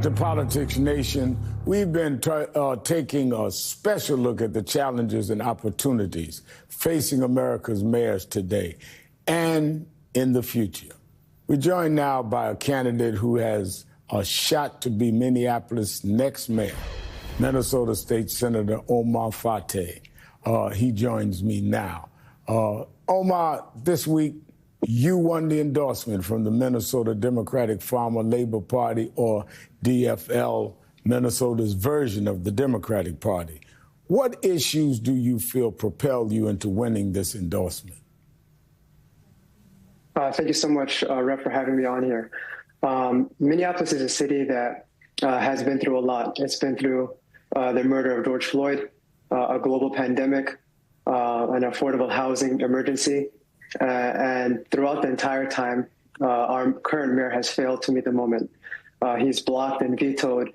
To Politics Nation, we've been taking a special look at the challenges and opportunities facing America's mayors today and in the future. We're joined now by a candidate who has a shot to be Minneapolis' next mayor, Minnesota State Senator Omar Fateh. He joins me now. Omar, this week, you won the endorsement from the Minnesota Democratic Farmer Labor Party, or DFL, Minnesota's version of the Democratic Party. What issues do you feel propelled you into winning this endorsement? Thank you so much, Rep, for having me on here. Minneapolis is a city that has been through a lot. It's been through the murder of George Floyd, a global pandemic, an affordable housing emergency, and throughout the entire time, our current mayor has failed to meet the moment. He's blocked and vetoed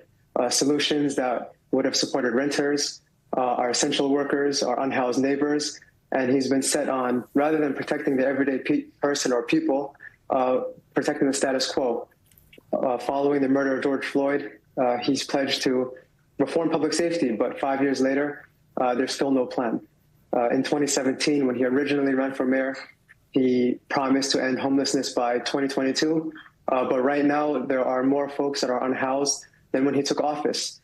solutions that would have supported renters, our essential workers, our unhoused neighbors, and he's been set on, rather than protecting the everyday person or people, protecting the status quo. Following the murder of George Floyd, he's pledged to reform public safety, but 5 years later, there's still no plan. In 2017, when he originally ran for mayor, he promised to end homelessness by 2022, but right now there are more folks that are unhoused than when he took office.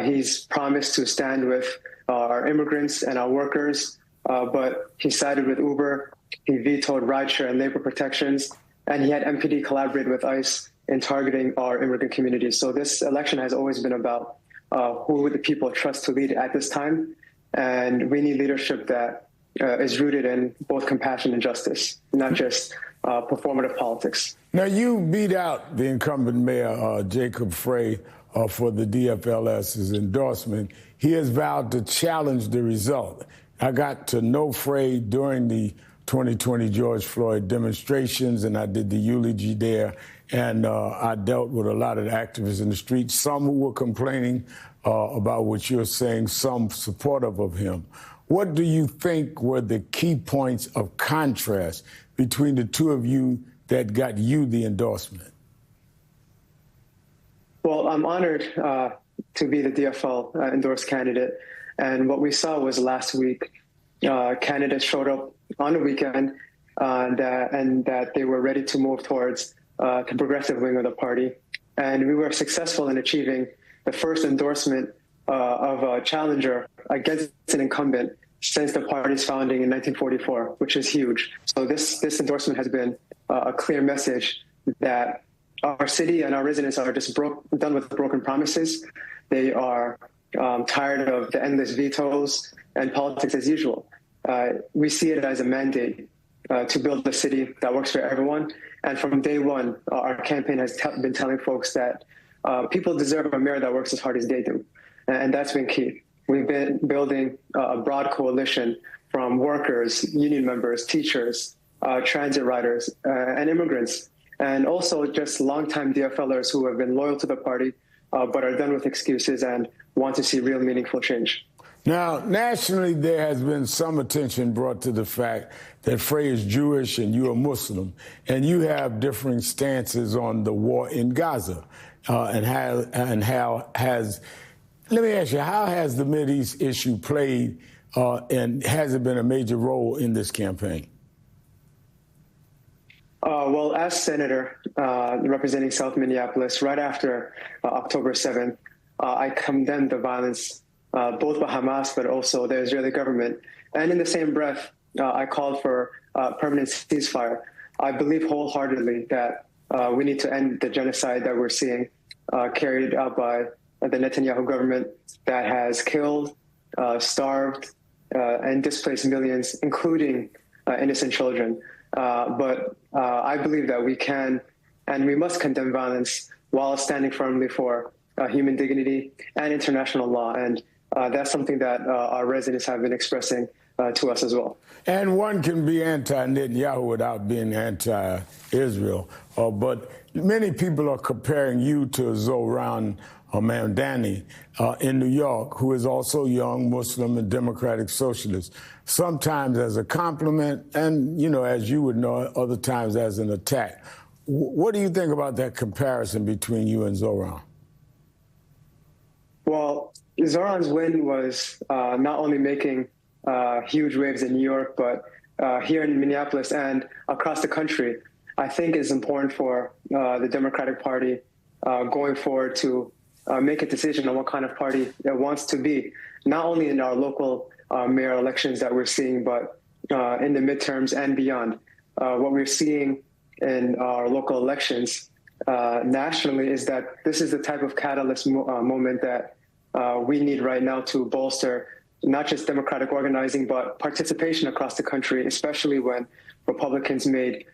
He's promised to stand with our immigrants and our workers, but he sided with Uber, he vetoed rideshare and labor protections, and he had MPD collaborate with ICE in targeting our immigrant communities. So this election has always been about who would the people trust to lead at this time, and we need leadership that is rooted in both compassion and justice, not just performative politics. Now, you beat out the incumbent mayor, Jacob Frey, for the DFLS's endorsement. He has vowed to challenge the result. I got to know Frey during the 2020 George Floyd demonstrations, and I did the eulogy there, and I dealt with a lot of the activists in the street, some who were complaining about what you're saying, some supportive of him. What do you think were the key points of contrast between the two of you that got you the endorsement? Well, I'm honored to be the DFL endorsed candidate. And what we saw was last week, candidates showed up on the weekend and that they were ready to move towards the progressive wing of the party. And we were successful in achieving the first endorsement of a challenger against an incumbent since the party's founding in 1944, which is huge. So this endorsement has been a clear message that our city and our residents are just done with broken promises. They are tired of the endless vetoes and politics as usual. We see it as a mandate to build a city that works for everyone. And from day one, our campaign has been telling folks that people deserve a mayor that works as hard as they do. And that's been key. We've been building a broad coalition from workers, union members, teachers, transit riders, and immigrants, and also just longtime DFLers who have been loyal to the party, but are done with excuses and want to see real meaningful change. Now, nationally, there has been some attention brought to the fact that Frey is Jewish and you are Muslim, and you have differing stances on the war in Gaza. Let me ask you, how has the Mideast issue played, and has it been a major role in this campaign? Well, as senator representing South Minneapolis, right after October 7th, I condemned the violence both by Hamas, but also the Israeli government. And in the same breath, I called for permanent ceasefire. I believe wholeheartedly that we need to end the genocide that we're seeing carried out by the Netanyahu government that has killed, starved, and displaced millions, including innocent children. But I believe that we can and we must condemn violence while standing firmly for human dignity and international law. And that's something that our residents have been expressing to us as well. And one can be anti-Netanyahu without being anti-Israel. But many people are comparing you to Zohran Mamdani in New York, who is also young, Muslim, and democratic socialist, sometimes as a compliment and, you know, as you would know, other times as an attack. What do you think about that comparison between you and Zohran? Well, Zoran's win was not only making huge waves in New York, but here in Minneapolis and across the country. I think it's important for the Democratic Party going forward to make a decision on what kind of party it wants to be, not only in our local mayor elections that we're seeing, but in the midterms and beyond. What we're seeing in our local elections nationally is that this is the type of catalyst moment that we need right now to bolster not just democratic organizing, but participation across the country, especially when Republicans made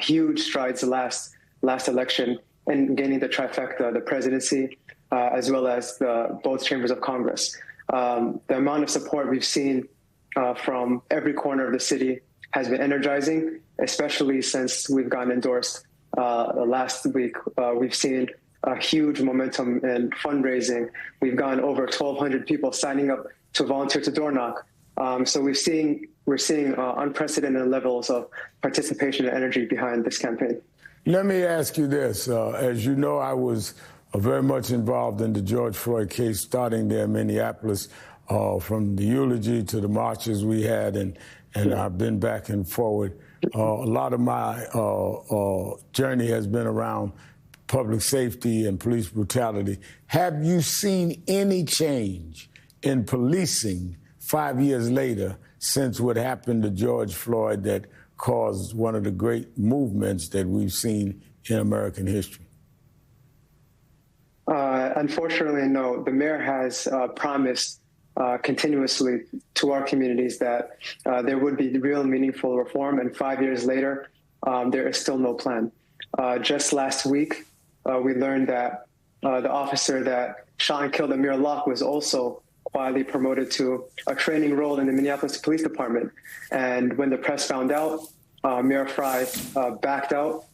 huge strides last election in gaining the trifecta, the presidency, as well as both chambers of Congress. The amount of support we've seen from every corner of the city has been energizing, especially since we've gotten endorsed last week. We've seen a huge momentum in fundraising. We've gotten over 1,200 people signing up to volunteer to door knock. So we're seeing unprecedented levels of participation and energy behind this campaign. Let me ask you this. As you know, I was very much involved in the George Floyd case, starting there in Minneapolis, from the eulogy to the marches we had, and I've been back and forward. A lot of my journey has been around public safety and police brutality. Have you seen any change in policing 5 years later since what happened to George Floyd that caused one of the great movements that we've seen in American history? Unfortunately, no. The mayor has promised continuously to our communities that there would be real meaningful reform, and 5 years later, there is still no plan. Just last week, we learned that the officer that shot and killed Amir Locke was also quietly promoted to a training role in the Minneapolis Police Department. And when the press found out, Mayor Frey backed up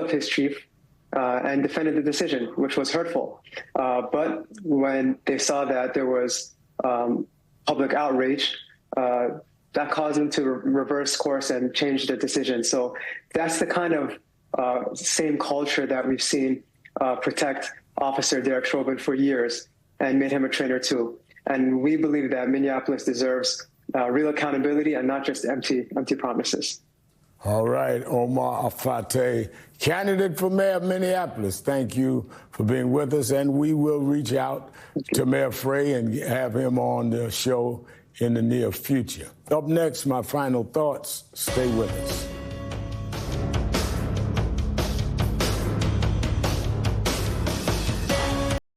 his chief and defended the decision, which was hurtful. But when they saw that there was public outrage, that caused them to reverse course and change the decision. So that's the kind of same culture that we've seen protect Officer Derek Chauvin for years and made him a trainer too. And we believe that Minneapolis deserves real accountability and not just empty promises. All right, Omar Fateh, candidate for mayor of Minneapolis, thank you for being with us, and we will reach out to Mayor Frey and have him on the show in the near future. Up next, my final thoughts. Stay with us.